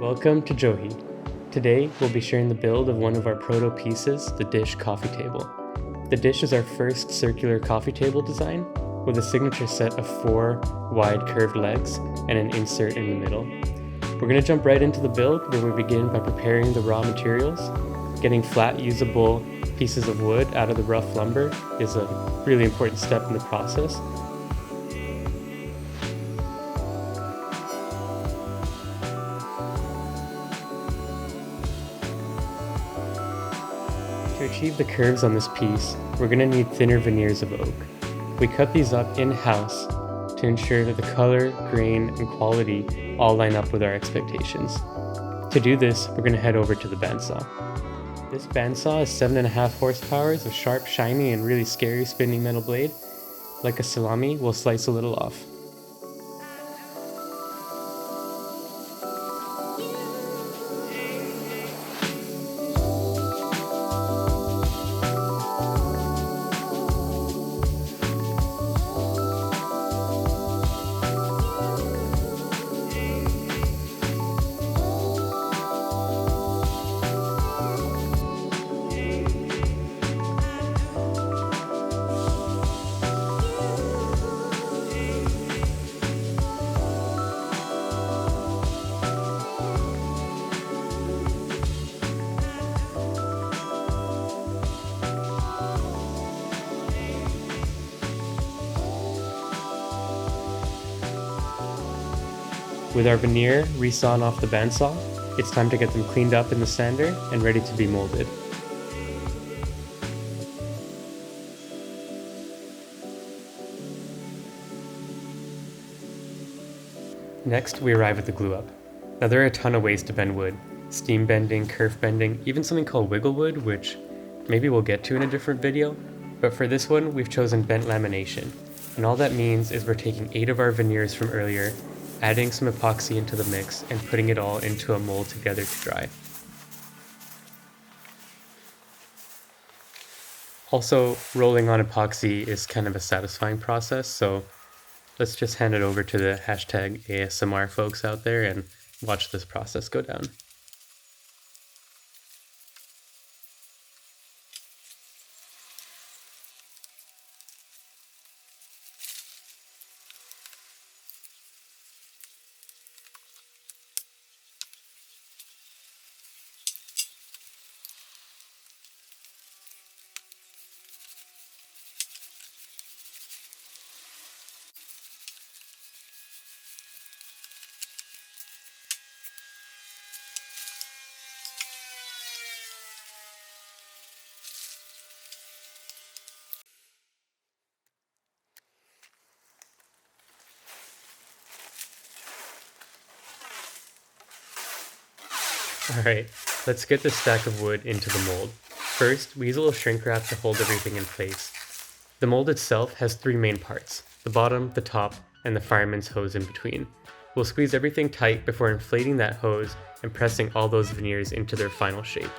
Welcome to JOHI. Today we'll be sharing the build of one of our proto pieces, the dish coffee table. The dish is our first circular coffee table design with a signature set of 4 wide curved legs and an insert in the middle. We're going to jump right into the build where we begin by preparing the raw materials. Getting flat usable pieces of wood out of the rough lumber is a really important step in the process. To achieve the curves on this piece, we're going to need thinner veneers of oak. We cut these up in-house to ensure that the color, grain, and quality all line up with our expectations. To do this, we're going to head over to the bandsaw. This bandsaw is 7.5 horsepower, a sharp, shiny, and really scary spinning metal blade. Like a salami, we'll slice a little off. With our veneer resawn off the bandsaw, it's time to get them cleaned up in the sander and ready to be molded. Next, we arrive at the glue up. Now there are a ton of ways to bend wood. Steam bending, kerf bending, even something called wiggle wood, which maybe we'll get to in a different video. But for this one, we've chosen bent lamination. And all that means is we're taking 8 of our veneers from earlier, adding some epoxy into the mix, and putting it all into a mold together to dry. Also, rolling on epoxy is kind of a satisfying process, so let's just hand it over to the hashtag ASMR folks out there and watch this process go down. Alright, let's get this stack of wood into the mold. First, we use a little shrink wrap to hold everything in place. The mold itself has 3 main parts: the bottom, the top, and the fireman's hose in between. We'll squeeze everything tight before inflating that hose and pressing all those veneers into their final shape.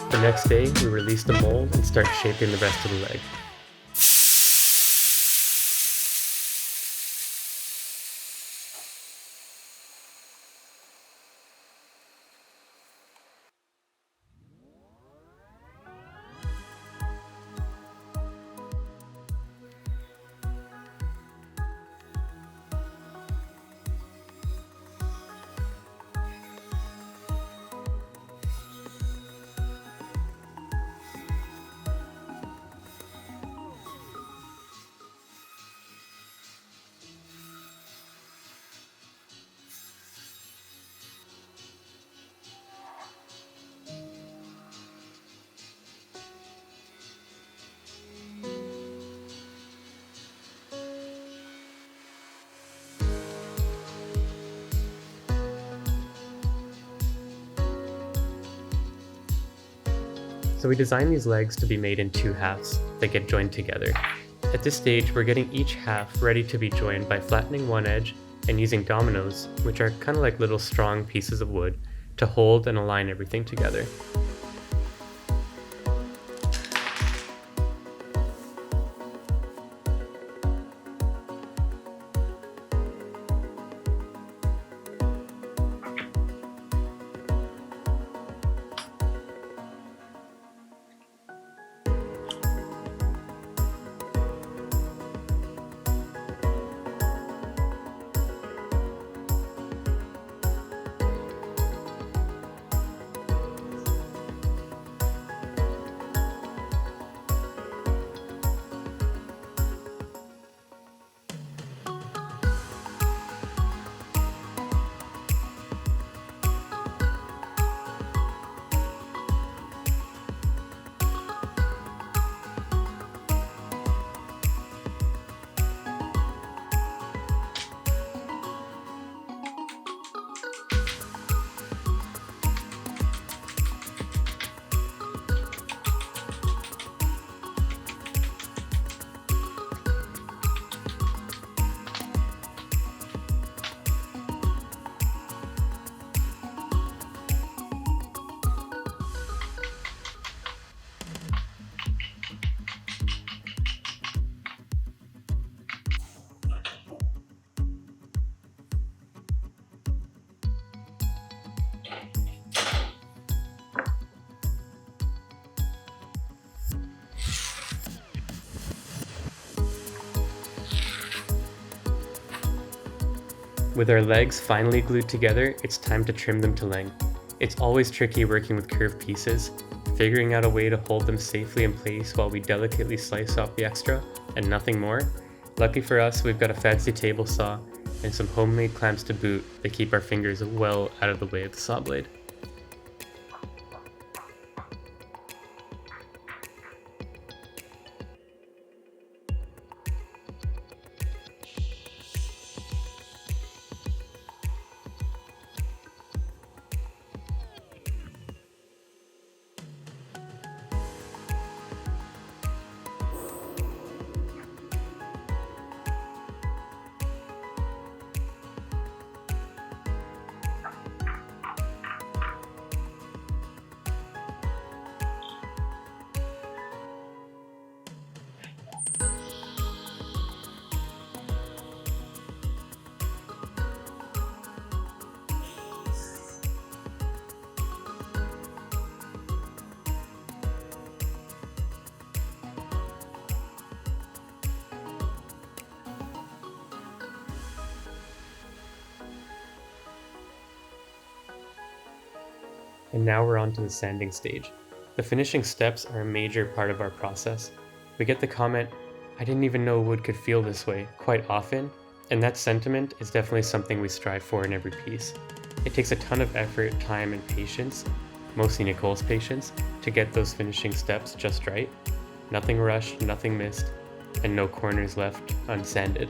The next day, we release the mold and start shaping the rest of the leg. So we designed these legs to be made in two halves that get joined together. At this stage, we're getting each half ready to be joined by flattening one edge and using dominoes, which are kind of like little strong pieces of wood, to hold and align everything together. With our legs finally glued together, it's time to trim them to length. It's always tricky working with curved pieces, figuring out a way to hold them safely in place while we delicately slice off the extra and nothing more. Lucky for us, we've got a fancy table saw and some homemade clamps to boot that keep our fingers well out of the way of the saw blade. And now we're on to the sanding stage. The finishing steps are a major part of our process. We get the comment, "I didn't even know wood could feel this way," quite often, and that sentiment is definitely something we strive for in every piece. It takes a ton of effort, time, and patience, mostly Nicole's patience, to get those finishing steps just right. Nothing rushed, nothing missed, and no corners left unsanded.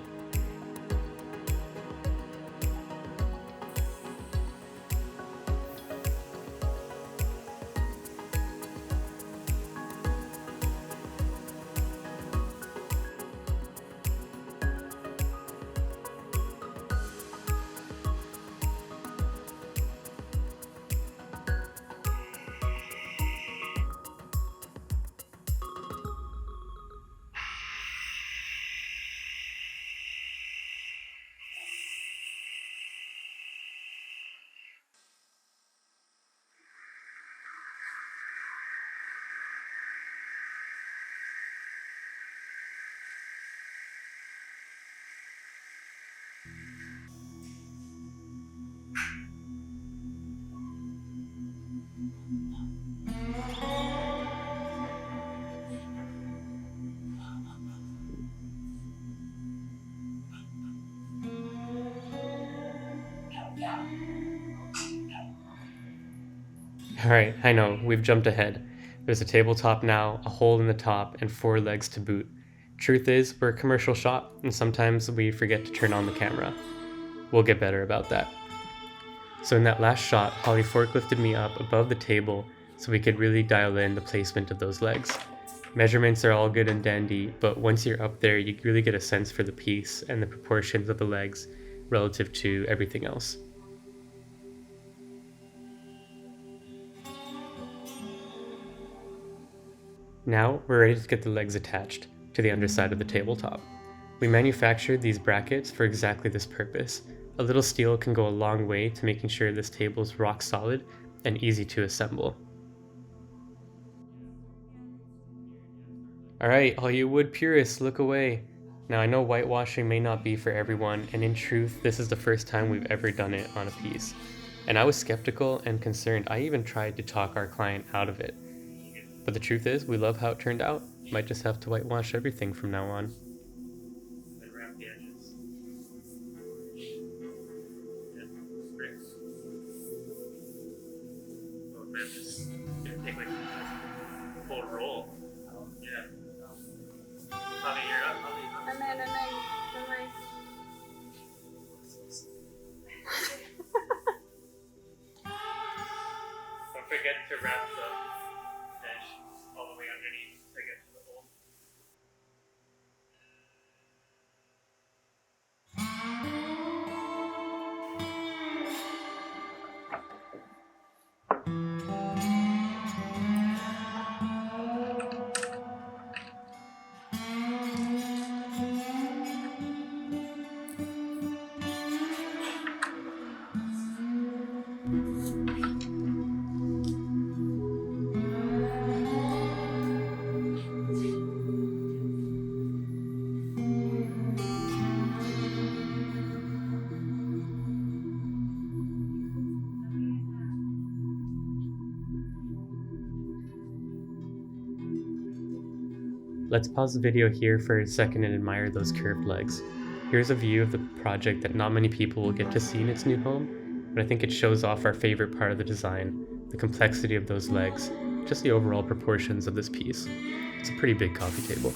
Alright, I know, we've jumped ahead. There's a tabletop now, a hole in the top, and 4 legs to boot. Truth is, we're a commercial shop, and sometimes we forget to turn on the camera. We'll get better about that. So in that last shot, Holly forklifted me up above the table so we could really dial in the placement of those legs. Measurements are all good and dandy, but once you're up there, you really get a sense for the piece and the proportions of the legs relative to everything else. Now we're ready to get the legs attached to the underside of the tabletop. We manufactured these brackets for exactly this purpose. A little steel can go a long way to making sure this table is rock solid and easy to assemble. Alright, all you wood purists, look away. Now I know whitewashing may not be for everyone, and in truth, this is the first time we've ever done it on a piece. And I was skeptical and concerned. I even tried to talk our client out of it. But the truth is, we love how it turned out. Might just have to whitewash everything from now on. And wrap the edges. Yeah, great. Oh, man, just gonna take like a full roll. Yeah. Holly, you're up. Holly, I'm in. Don't forget to wrap the edge all the way underneath to get to the hole. Let's pause the video here for a second and admire those curved legs. Here's a view of the project that not many people will get to see in its new home, but I think it shows off our favorite part of the design, the complexity of those legs, just the overall proportions of this piece. It's a pretty big coffee table.